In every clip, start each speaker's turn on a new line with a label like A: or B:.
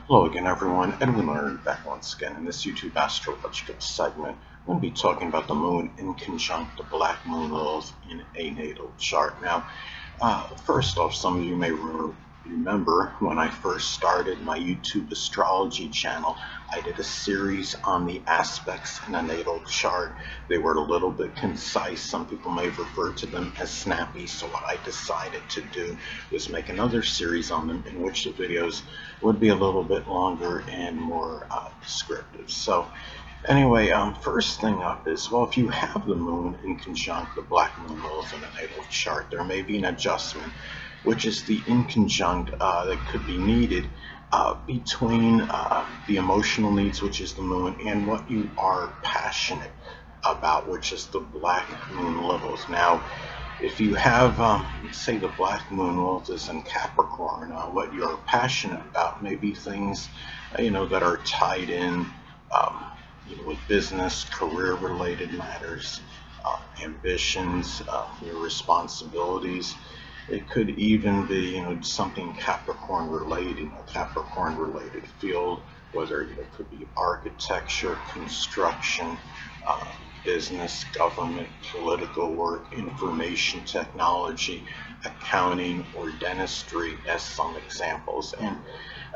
A: Hello again everyone, Edwin Learnard back once again in this YouTube astrological segment. I'm going to be talking about the moon in conjunct the Black Moon Lilith in a natal chart. Now, first off, some of you may remember when I first started my YouTube astrology channel, I did a series on the aspects in a natal chart. They were a little bit concise. Some people may refer to them as snappy. So what I decided to do was make another series on them in which the videos would be a little bit longer and more descriptive. So anyway, first thing up is, well, if you have the moon in conjunct the Black Moon Lilith in a natal chart, there may be an adjustment, which is the inconjunct that could be needed between the emotional needs, which is the moon, and what you are passionate about, which is the Black Moon Lilith. Now, if you have, say, the Black Moon Lilith is in Capricorn, what you're passionate about may be things, that are tied in with business, career-related matters, ambitions, your responsibilities. It could even be, something Capricorn related, Capricorn related field, whether it could be architecture, construction, business, government, political work, information technology, accounting, or dentistry as some examples. And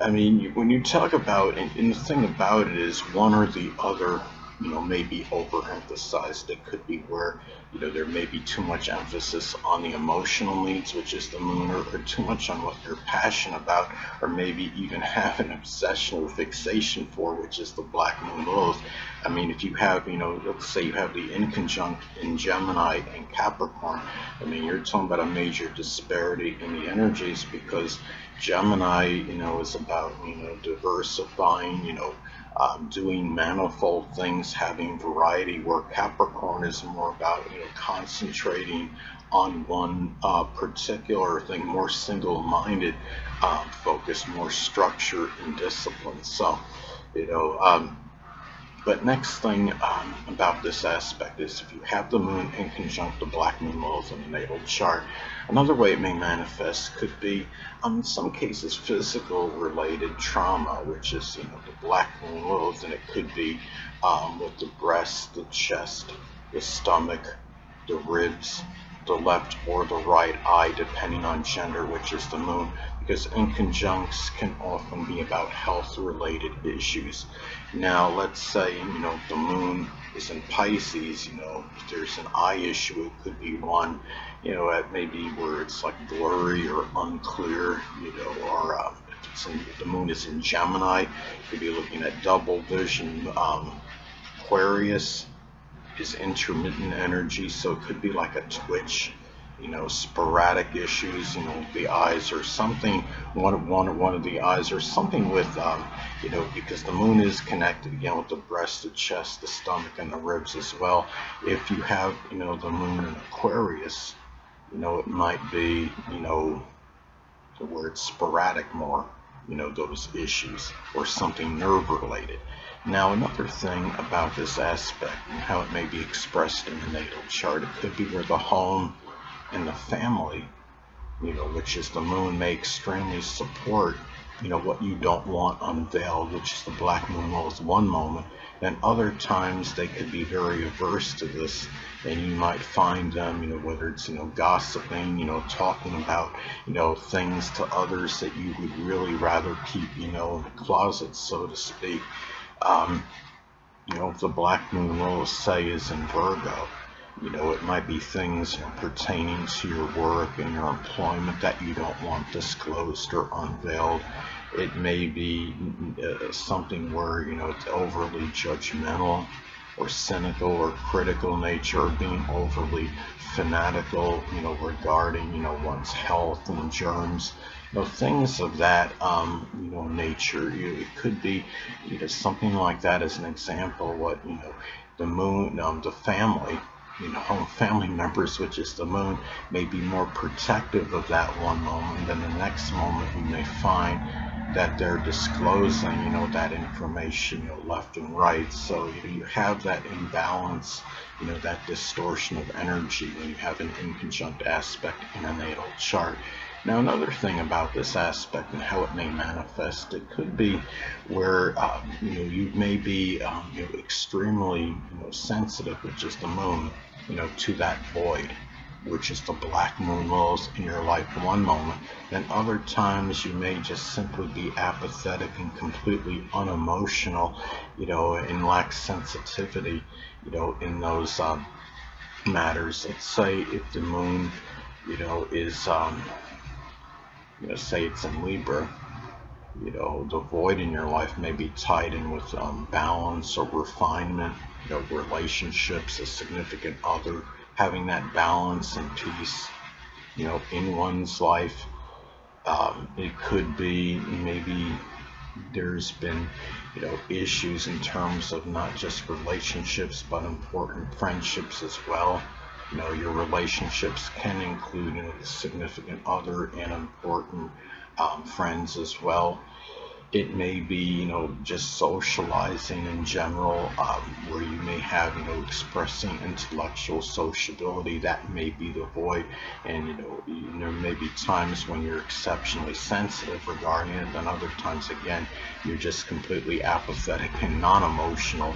A: I mean, when you talk about, and the thing about it is one or the other, may be overemphasized. It could be where, there may be too much emphasis on the emotional needs, which is the moon, or too much on what you're passionate about, or maybe even have an obsession or fixation for, which is the Black Moon Lilith. I mean, if you have, let's say you have the inconjunct in Gemini and Capricorn, I mean, you're talking about a major disparity in the energies, because Gemini, is about, diversifying, doing manifold things, having variety, where Capricorn is more about, concentrating on one particular thing, more single-minded, focus, more structure and discipline. So, but next thing about this aspect is, if you have the moon in conjunct the Black Moon Lilith in the natal chart, another way it may manifest could be, in some cases, physical related trauma, which is, the Black Moon Lilith, and it could be with the breast, the chest, the stomach, the ribs, the left or the right eye, depending on gender, which is the moon, because inconjuncts can often be about health-related issues. Now, let's say, the moon is in Pisces, if there's an eye issue, it could be one, at maybe where it's like blurry or unclear, or if the moon is in Gemini, you could be looking at double vision. Aquarius is intermittent energy, so it could be like a twitch, sporadic issues, the eyes, or something, one of the eyes, or something with, because the moon is connected again with the breast, the chest, the stomach, and the ribs as well. If you have, the moon in Aquarius, it might be, where it's sporadic more, those issues, or something nerve related. Now, another thing about this aspect and how it may be expressed in the natal chart, it could be where the home and the family, which is the moon, may extremely support, what you don't want unveiled, which is the Black Moon Lilith one moment, and other times they could be very averse to this, and you might find them, whether it's, gossiping, talking about, things to others that you would really rather keep, in the closet, so to speak. If the Black Moon Lilith, say, is in Virgo, it might be things pertaining to your work and your employment that you don't want disclosed or unveiled. It may be something where, it's overly judgmental or cynical or critical nature, or being overly fanatical, regarding, one's health and germs. Things of that, nature. It could be, something like that as an example. What, the moon, the family, family members, which is the moon, may be more protective of that one moment, and the next moment you may find that they're disclosing, that information, left and right. So you have that imbalance, that distortion of energy when you have an inconjunct aspect in a natal chart. Now, another thing about this aspect and how it may manifest, it could be where you may be extremely sensitive, which is the moon, to that void, which is the black moon Lilith in your life one moment. Then other times you may just simply be apathetic and completely unemotional, and lack sensitivity, in those matters. Let's say if the moon, is say it's in Libra, the void in your life may be tied in with balance or refinement, relationships, a significant other, having that balance and peace, in one's life. It could be maybe there's been, issues in terms of not just relationships, but important friendships as well. Your relationships can include the significant other and important friends as well. It may be, just socializing in general, where you may have, expressing intellectual sociability. That may be the void. And, there may be times when you're exceptionally sensitive regarding it, then other times, again, you're just completely apathetic and non-emotional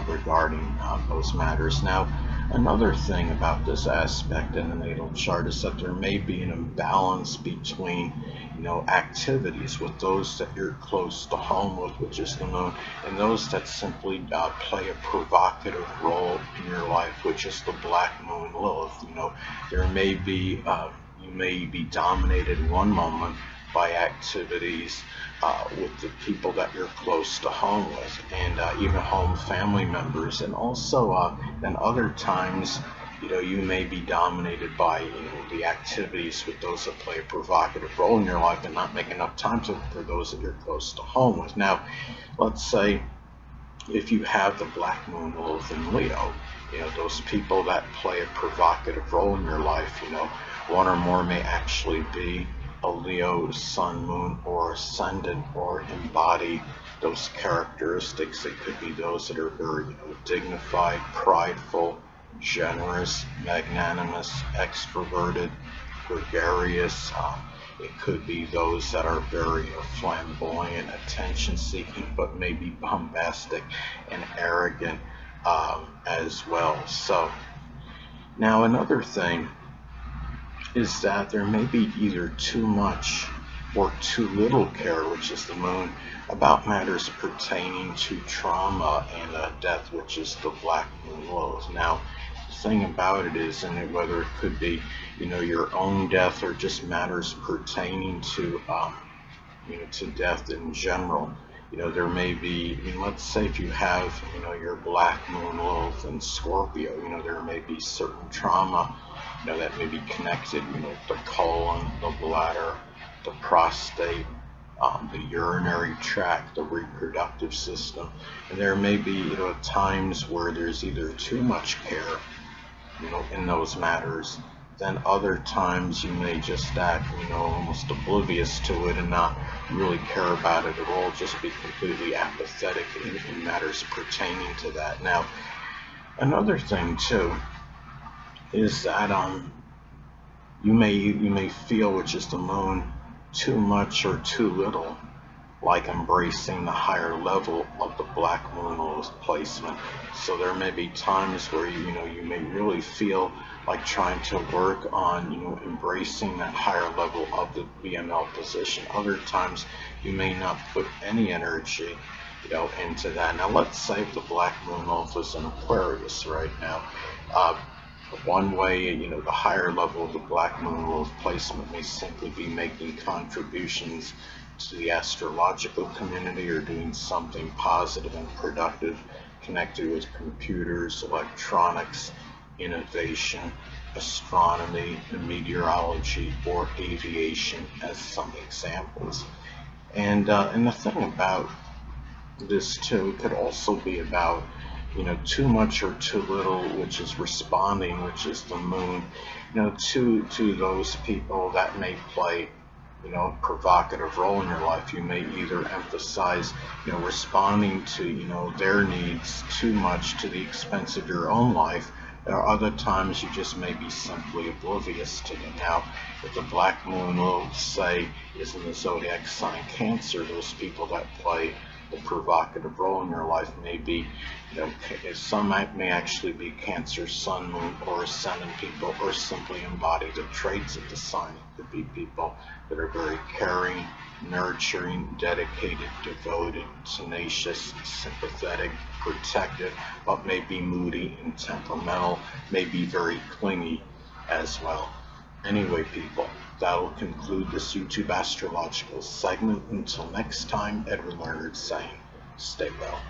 A: regarding those matters. Now, another thing about this aspect in the natal chart is that there may be an imbalance between, activities with those that you're close to home with, which is the moon, and those that simply play a provocative role in your life, which is the black moon Lilith. There may be, you may be dominated one moment by activities with the people that you're close to home with, and even home family members, and also then other times you may be dominated by the activities with those that play a provocative role in your life and not make enough time for those that you're close to home with. Now, let's say if you have the black moon Lilith in Leo, those people that play a provocative role in your life, one or more may actually be a Leo sun, moon, or ascendant, or embody those characteristics. It could be those that are very dignified, prideful, generous, magnanimous, extroverted, gregarious. It could be those that are very flamboyant, attention-seeking, but maybe bombastic and arrogant as well. So now another thing is that there may be either too much or too little care, which is the moon, about matters pertaining to trauma and death, which is the black moon Lilith. Now, the thing about it is, and whether it could be, your own death or just matters pertaining to, to death in general. There may be, let's say if you have, your black moon Lilith in Scorpio, there may be certain trauma, that may be connected, the colon, the bladder, the prostate, the urinary tract, the reproductive system. And there may be, times where there's either too much care, in those matters. Then other times you may just act, almost oblivious to it and not really care about it at all, just be completely apathetic in matters pertaining to that. Now, another thing too is that you may feel, which is the moon, too much or too little, like embracing the higher level of the black moon Lilith placement. So there may be times where you may really feel like trying to work on embracing that higher level of the BML position. Other times you may not put any energy into that. Now let's say the black moon Lilith is in Aquarius right now. One way, the higher level of the black moon Lilith placement may simply be making contributions to the astrological community or doing something positive and productive connected with computers, electronics, innovation, astronomy, meteorology, or aviation as some examples. And the thing about this too could also be about too much or too little, which is responding, which is the moon, to those people that may play a provocative role in your life. You may either emphasize responding to their needs too much to the expense of your own life, There are other times you just may be simply oblivious to them. Now, if the Black Moon Lilith, say, is in the zodiac sign Cancer, those people that play the provocative role in your life may be, some may actually be Cancer, Sun, Moon, or Ascendant people, or simply embody the traits of the sign. It could be people that are very caring, nurturing, dedicated, devoted, tenacious, sympathetic, protective, but may be moody and temperamental, may be very clingy as well. Anyway, people, that will conclude this YouTube astrological segment. Until next time, Edwin Learnard saying, stay well.